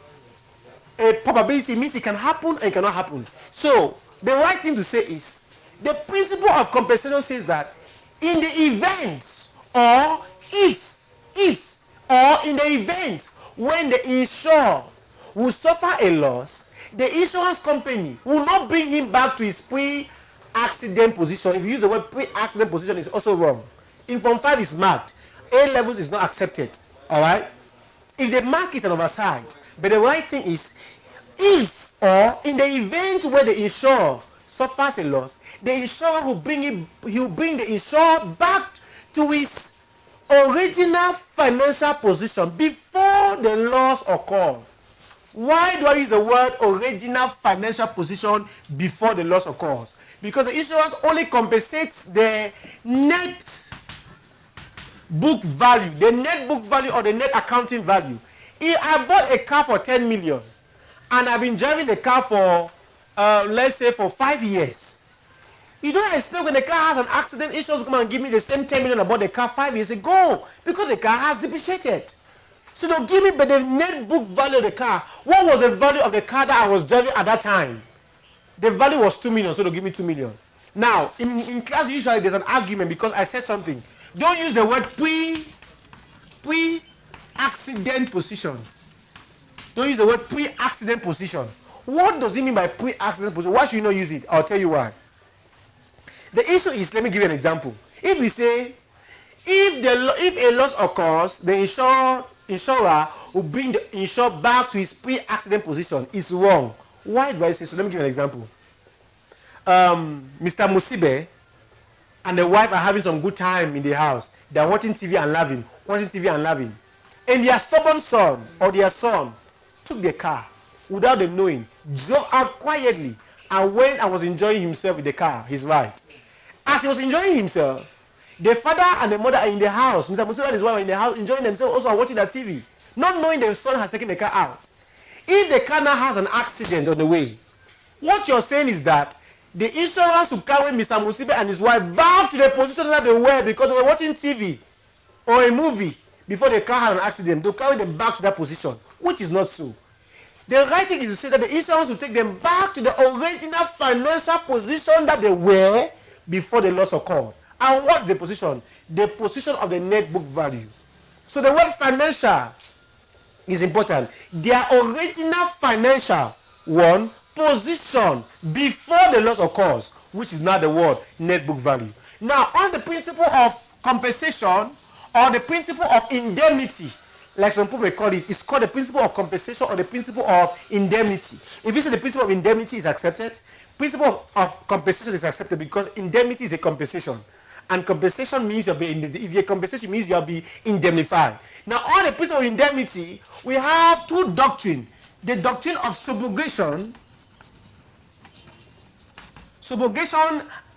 probability, it means it can happen and it cannot happen. So, the right thing to say is, the principle of compensation says that in the event, or or in the event when the insured will suffer a loss, the insurance company will not bring him back to his pre-accident position. If you use the word pre-accident position, it's also wrong. In Form 5 is marked. A levels is not accepted. All right? If they mark it an oversight, but the right thing is, if or in the event where the insurer suffers a loss, the insurer will bring the insurer back to his original financial position before the loss occurred. Why do I use the word original financial position before the loss occurs? Because the insurance only compensates the net book value, or the net accounting value. If I bought a car for 10 million and I've been driving the car for, let's say, for 5 years, you don't expect when the car has an accident, insurance come and give me the same 10 million I bought the car 5 years ago, because the car has depreciated. So they'll give me but the net book value of the car. What was the value of the car that I was driving at that time? The value was 2 million, so they'll give me 2 million. Now, in class, usually there's an argument because I said something. Don't use the word pre-accident position. Don't use the word pre-accident position. What does it mean by pre-accident position? Why should you not use it? I'll tell you why. The issue is, let me give you an example. If we say, if a loss occurs, the insurer will bring the insured back to his pre-accident position. It's wrong. Why do I say so? Let me give you an example. Mr. Musibe and the wife are having some good time in the house. They are watching TV and laughing, And their stubborn son or their son took the car without them knowing, drove out quietly, and went and was enjoying himself with the car, his ride. As he was enjoying himself, the father and the mother are in the house. Mr. Musibe and his wife are in the house enjoying themselves, also watching the TV, not knowing the son has taken the car out. If the car now has an accident on the way, what you're saying is that the insurance will carry Mr. Musibe and his wife back to the position that they were because they were watching TV or a movie before the car had an accident. They'll carry them back to that position, which is not so. The right thing is to say that the insurance will take them back to the original financial position that they were before the loss occurred. And what's the position? The position of the net book value. So the word financial is important. Their original financial position before the loss occurs, which is now the word net book value. Now, on the principle of compensation or the principle of indemnity, like some people call it, it's called the principle of compensation or the principle of indemnity. If you say the principle of indemnity is accepted, principle of compensation is accepted because indemnity is a compensation. And compensation means you'll be if your compensation means you'll be indemnified. Now, on the principle of indemnity, we have two doctrines. The doctrine of subrogation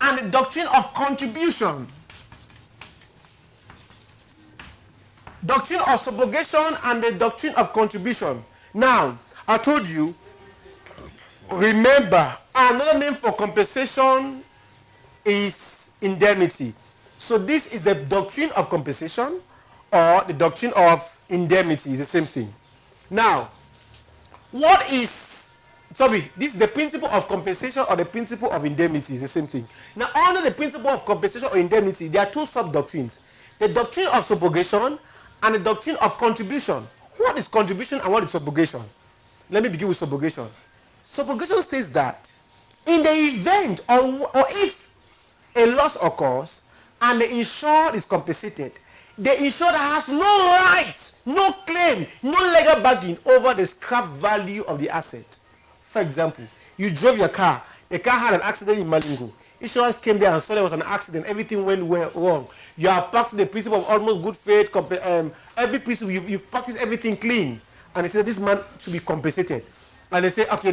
and the doctrine of contribution. Doctrine of subrogation and the doctrine of contribution. Now, I told you, remember, another name for compensation is indemnity. So this is the doctrine of compensation or the doctrine of indemnity. Is the same thing. Now, this is the principle of compensation or the principle of indemnity. Is the same thing. Now, under the principle of compensation or indemnity, there are two sub-doctrines. The doctrine of subrogation and the doctrine of contribution. What is contribution and what is subrogation? Let me begin with subrogation. Subrogation states that in the event or if a loss occurs and the insured is compensated, the insured has no right, no claim, no legal bargain over the scrap value of the asset. For example, you drove your car, the car had an accident in Malingo. Insurance came there and saw there was an accident, everything went wrong. You have practiced the principle of almost good faith, every principle, you've practiced everything clean. And they said this man should be compensated. And they say, okay,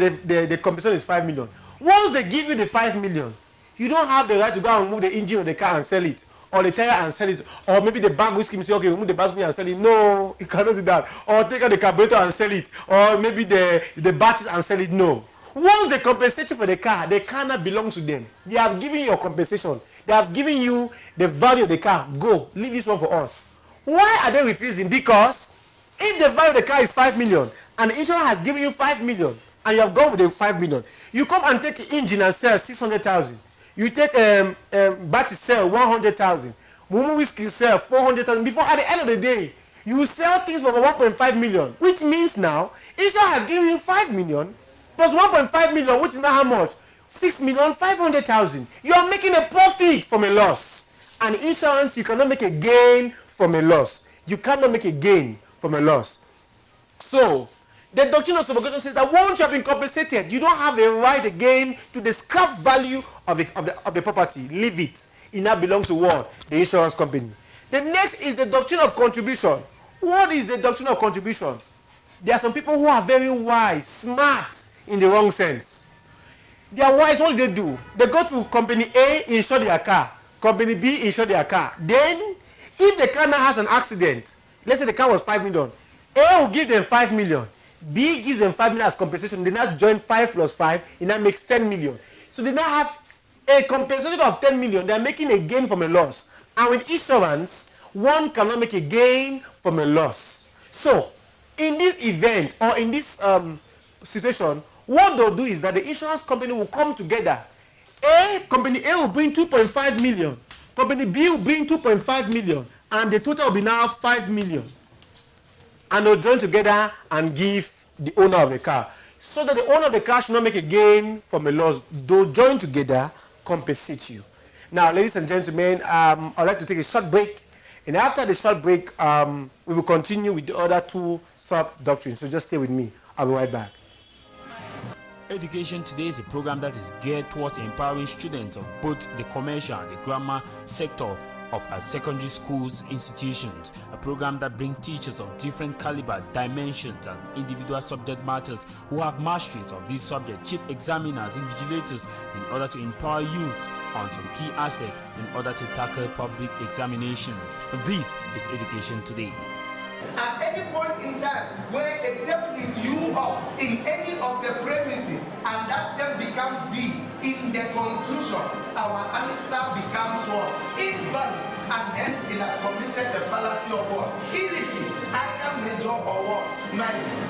the compensation is 5 million. Once they give you the 5 million, you don't have the right to go and remove the engine of the car and sell it, or the tire and sell it, or maybe the bag whiskey and say, okay, remove the bag whiskey and sell it. No, you cannot do that. Or take out the carburetor and sell it, or maybe the batteries and sell it. No. Once they compensate you for the car now belongs to them. They have given you your compensation. They have given you the value of the car. Go, leave this one for us. Why are they refusing? Because if the value of the car is 5 million and the insurer has given you 5 million and you have gone with the 5 million, you come and take the engine and sell 600,000. You take battery sell 100,000. Mumu whiskey sell 400,000. Before at the end of the day, you sell things for 1.5 million, which means now insurer has given you 5 million plus 1.5 million, which is now how much? 6,500,000. You are making a profit from a loss. And insurance, you cannot make a gain from a loss. You cannot make a gain from a loss. So, the doctrine of subrogation says that once you have been compensated, you don't have a right again to the scrap value of the property. Leave it. It now belongs to what? The insurance company. The next is the doctrine of contribution. What is the doctrine of contribution? There are some people who are very wise, smart, in the wrong sense. They are wise. What do? They go to company A, insure their car. Company B, insure their car. Then, if the car now has an accident, let's say the car was 5 million, A will give them 5 million. B gives them 5 million as compensation. They now join 5 plus 5, it now makes 10 million. So they now have a compensation of 10 million. They are making a gain from a loss. And with insurance, one cannot make a gain from a loss. So, in this event or in this situation, what they'll do is that the insurance company will come together. Company A will bring 2.5 million. Company B will bring 2.5 million. And the total will be now 5 million. And they'll join together and give the owner of the car. So that the owner of the car should not make a gain from a loss. They'll join together, compensate you. Now, ladies and gentlemen, I'd like to take a short break. And after the short break, we will continue with the other two sub-doctrines. So just stay with me. I'll be right back.
Education Today is a program that is geared towards empowering students of both the commercial and the grammar sector of our secondary schools institutions, a program that brings teachers of different caliber, dimensions, and individual subject matters who have masteries of these subjects, chief examiners, invigilators, in order to empower youth on some key aspects in order to tackle public examinations. This is Education Today.
At any point in time where a term is U up in any of the premises and that term becomes D, in the conclusion, our answer becomes what? Invalid, and hence it has committed the fallacy of what? Illicit, either major or what? Minor.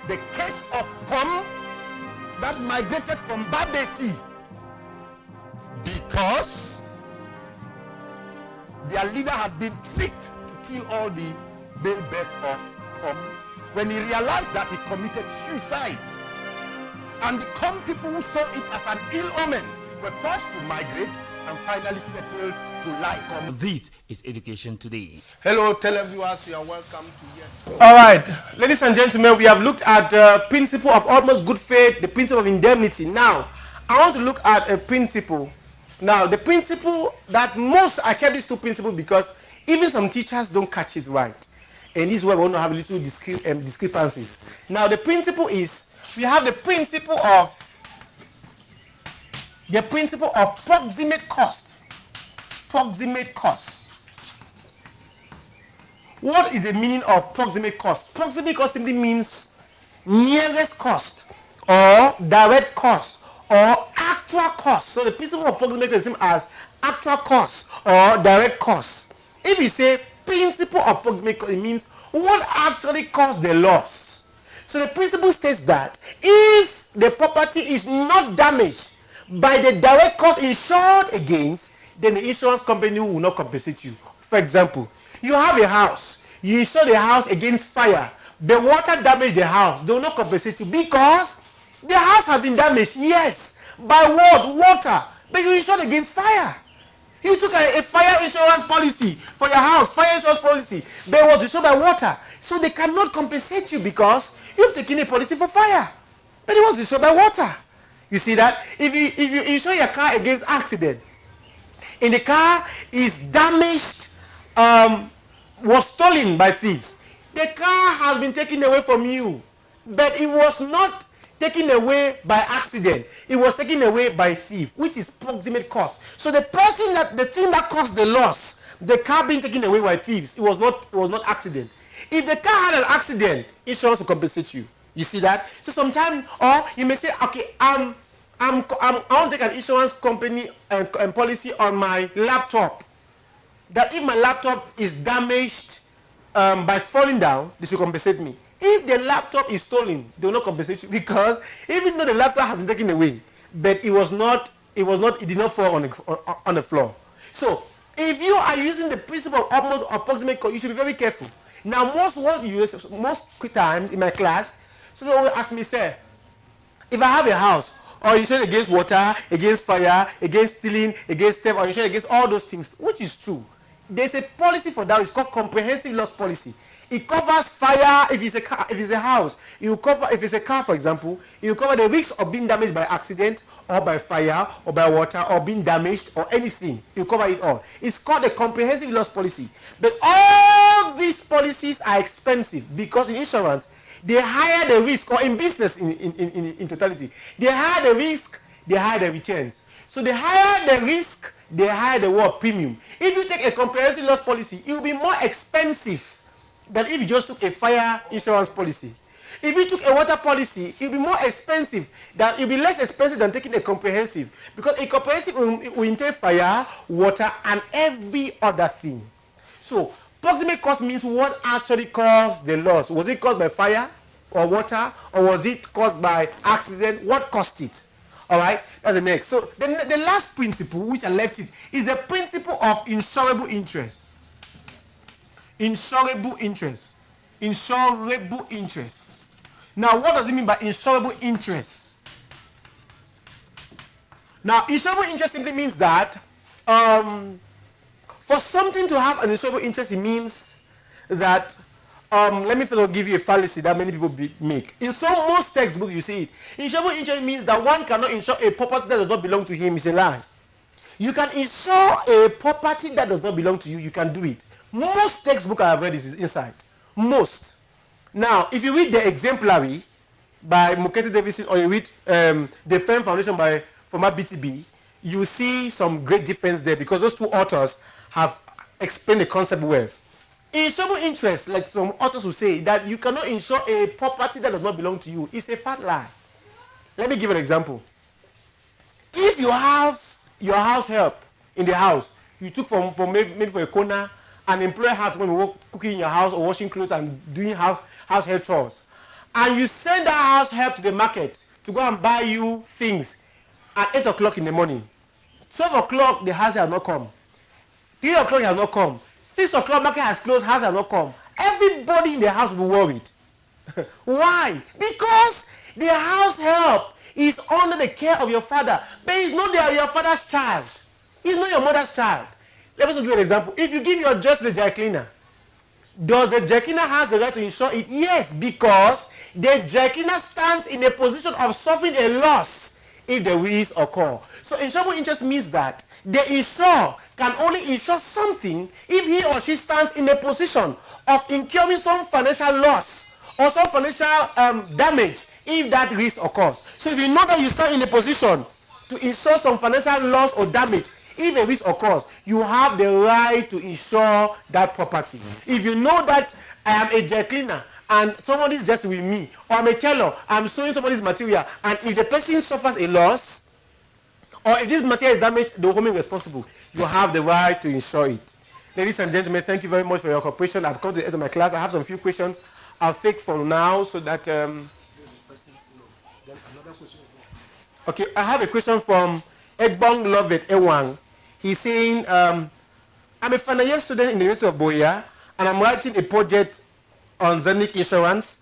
The case of Pom that migrated from Babesi because their leader had been tricked to kill all the male birth of Pom. When he realized that, he committed suicide. And the Com people who saw it as an ill omen were forced to migrate and finally settled to lie.
This is Education Today.
Hello, televiewers, you are welcome to yet.
All right, ladies and gentlemen, we have looked at the principle of almost good faith, the principle of indemnity. Now, I want to look at a principle. Now, the principle that I kept these two principles because even some teachers don't catch it right. And this is where we want to have a little discrepancies. Now, the principle is, we have the principle of proximate cost. Proximate cost. What is the meaning of proximate cost? Proximate cost simply means nearest cost or direct cost or actual cost. So the principle of proximate cost is the same as actual cost or direct cost. If you say principle of proximate cost, it means what actually caused the loss. So the principle states that if the property is not damaged by the direct cost insured against, then the insurance company will not compensate you. For example, you have a house, you insure the house against fire, the water damaged the house, they will not compensate you because the house has been damaged, yes, by what? Water, but you insured against fire. You took a fire insurance policy for your house, fire insurance policy, but was insured by water, so they cannot compensate you because you've taken a policy for fire, but it was insured by water. You see that? If you insure your car against accident, and the car is damaged, was stolen by thieves, the car has been taken away from you, but it was not taken away by accident. It was taken away by thief, which is proximate cost. So the thing that caused the loss, the car being taken away by thieves, it was not accident. If the car had an accident, insurance will compensate you. You see that? So sometimes, or you may say, okay, I want to take an insurance company and policy on my laptop. That if my laptop is damaged by falling down, they should compensate me. If the laptop is stolen, they will not compensate you because even though the laptop has been taken away, but it did not fall on the floor. So if you are using the principle of almost approximate cost, you should be very careful. Now, most times in my class, so they always ask me, sir, if I have a house, or insurance against water, against fire, against stealing, against theft, or insurance against all those things, which is true. There's a policy for that. It's called comprehensive loss policy. It covers fire if it's a car, if it's a house. It will cover, if it's a car, for example, it will cover the risk of being damaged by accident, or by fire, or by water, or being damaged, or anything. It will cover it all. It's called a comprehensive loss policy. But all these policies are expensive because in insurance, they hire the risk, or in business in totality, they hire the risk, they hire the returns. So they hire the risk, they hire the word premium. If you take a comprehensive loss policy, it will be more expensive than if you just took a fire insurance policy. If you took a water policy, it will be more expensive. It will be less expensive than taking a comprehensive, because a comprehensive will entail fire, water, and every other thing. So proximate cost means what actually caused the loss. Was it caused by fire or water, or was it caused by accident? What caused it? All right, that's the next. So the last principle, which I left it, is the principle of insurable interest. Insurable interest. Insurable interest. Now, what does it mean by insurable interest? Now, insurable interest simply means that for something to have an insurable interest, it means that, let me first give you a fallacy that many people make. In most textbooks, you see it. Insurable interest means that one cannot insure a property that does not belong to him. It's a lie. You can insure a property that does not belong to you. You can do it. Most textbooks I have read is inside. Most. Now, if you read the exemplary by Mukete, Davidson, or you read the Firm Foundation by former BTB, you see some great difference there because those two authors have explained the concept well. Insurable interest, like some authors will say, that you cannot insure a property that does not belong to you, is a fat lie. Let me give an example. If you have your house help in the house, you took from maybe for a corner, an employer has when you work cooking in your house or washing clothes and doing household chores, and you send that house help to the market to go and buy you things at 8 o'clock in the morning. 12 o'clock, the house has not come. 3 o'clock has not come. 6 o'clock, market has closed, house has not come. Everybody in the house will be worried. Why? Because the house help is under the care of your father, but it's not your father's child. It's not your mother's child. Let me give you an example. If you give your dress to the dry cleaner, does the dry cleaner have the right to insure it? Yes, because the dry cleaner stands in a position of suffering a loss if the risks occur. So insurable interest means that the insurer can only insure something if he or she stands in a position of incurring some financial loss or some financial damage if that risk occurs. So if you know that you stand in a position to insure some financial loss or damage if a risk occurs, you have the right to insure that property. If you know that I am a dry cleaner and somebody is just with me, or I'm a tailor, I'm sewing somebody's material, and if the person suffers a loss, or if this material is damaged, the woman is responsible. You have the right to insure it. Ladies and gentlemen, thank you very much for your cooperation. I've come to the end of my class. I have some few questions I'll take from now so that... Okay, I have a question from Egbong Lovett Ewang. He's saying, I'm a final year student in the University of Boya, and I'm writing a project on Zenith Insurance.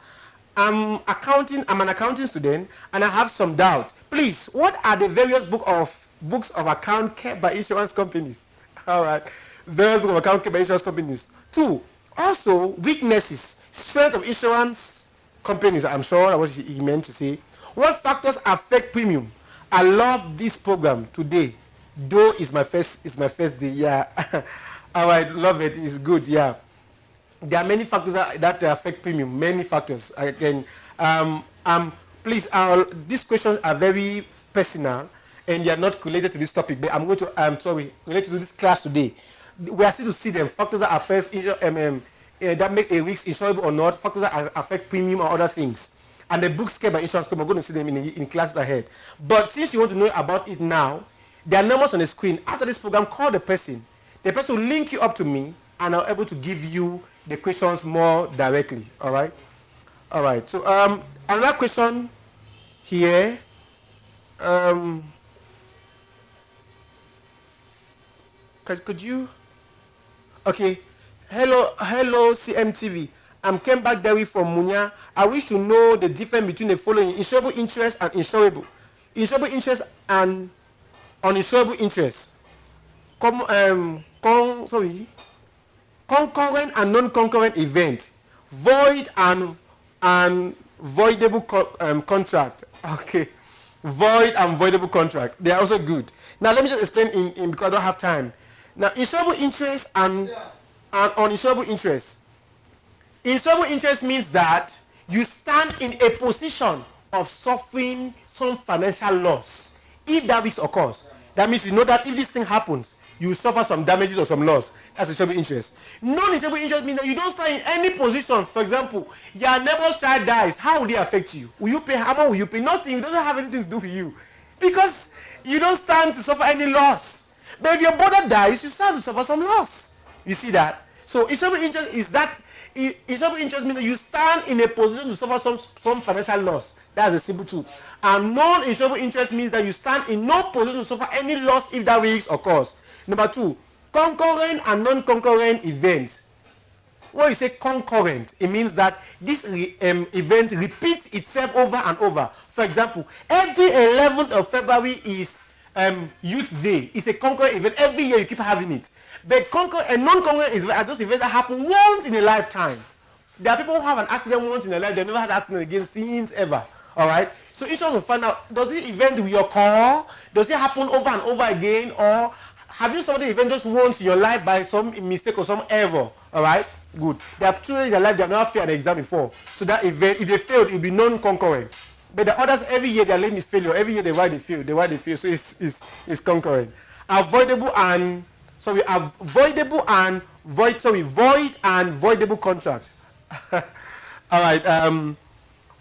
I'm an accounting student, and I have some doubt. Please, what are the various books of account kept by insurance companies? All right, various books of account kept by insurance companies. 2, also weaknesses, strength of insurance companies. I'm sure that's what he meant to say. What factors affect premium? I love this program today, though it's my first day. Yeah, all right, love it. It's good. Yeah. There are many factors that affect premium, many factors. Again, please, these questions are very personal and they are not related to this topic, but related to this class today. We are still to see them, factors that affect that make a risk insurable or not, factors that affect premium or other things. And the books kept by insurance company, we're going to see them in classes ahead. But since you want to know about it now, there are numbers on the screen. After this program, call the person. The person will link you up to me, and I'm able to give you the questions more directly. All right? All right. So another question here. Could you? Okay. Hello, CMTV. I'm Ken Bagdari from Munya. I wish to know the difference between the following: insurable interest and insurable. Insurable interest and uninsurable interest. Concurrent and non-concurrent event. Void and voidable contract. Okay. Void and voidable contract. They are also good. Now let me just explain in because I don't have time. Now insurable interest and uninsurable interest. Insurable interest means that you stand in a position of suffering some financial loss if that risk occurs. That means you know that if this thing happens, you suffer some damages or some loss. That's insurable interest. Non-insurable interest means that you don't stand in any position. For example, your neighbor's child dies. How will it affect you? Will you pay? How much will you pay? Nothing. It doesn't have anything to do with you. Because you don't stand to suffer any loss. But if your brother dies, you stand to suffer some loss. You see that? So insurable interest is that. Insurable interest means that you stand in a position to suffer some financial loss. That's the simple truth. And non-insurable interest means that you stand in no position to suffer any loss if that risk occurs. Number 2, concurrent and non-concurrent events. when you say concurrent, it means that this event repeats itself over and over. For example, every 11th of February is Youth Day. It's a concurrent event. Every year you keep having it. But concurrent and non-concurrent is those events that happen once in a lifetime. There are people who have an accident once in a life. They've never had an accident again since ever. All right. So each one will find out, does this event reoccur? Does it happen over and over again? Or have you saw the event just once in your life by some mistake or some error? All right. Good. There are children in their life that have never failed an exam before. So that event, if they failed, it will be non-concurrent. But the others, every year their name is failure. Every year they write they fail. They write they fail. So it's concurrent. Avoidable and void and voidable contract. All right.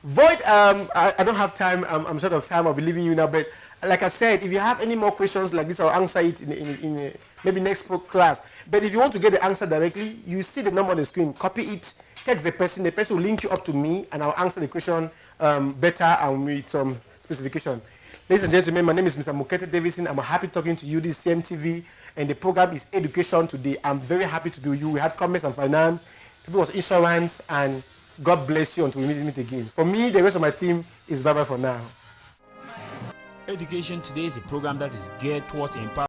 Void. I don't have time. I'm short of time. I'll be leaving you now. But like I said, if you have any more questions like this, I'll answer it in maybe next class. But if you want to get the answer directly, you see the number on the screen. Copy it. Text the person. The person will link you up to me, and I'll answer the question better and with some specification. Ladies and gentlemen, my name is Mr. Mukete Davidson. I'm happy talking to you. This is CMTV, and the program is Education Today. I'm very happy to be with you. We had commerce and finance. People was insurance, and God bless you until we meet again. For me, the rest of my team is bye-bye for now.
Education Today is a program that is geared towards empowering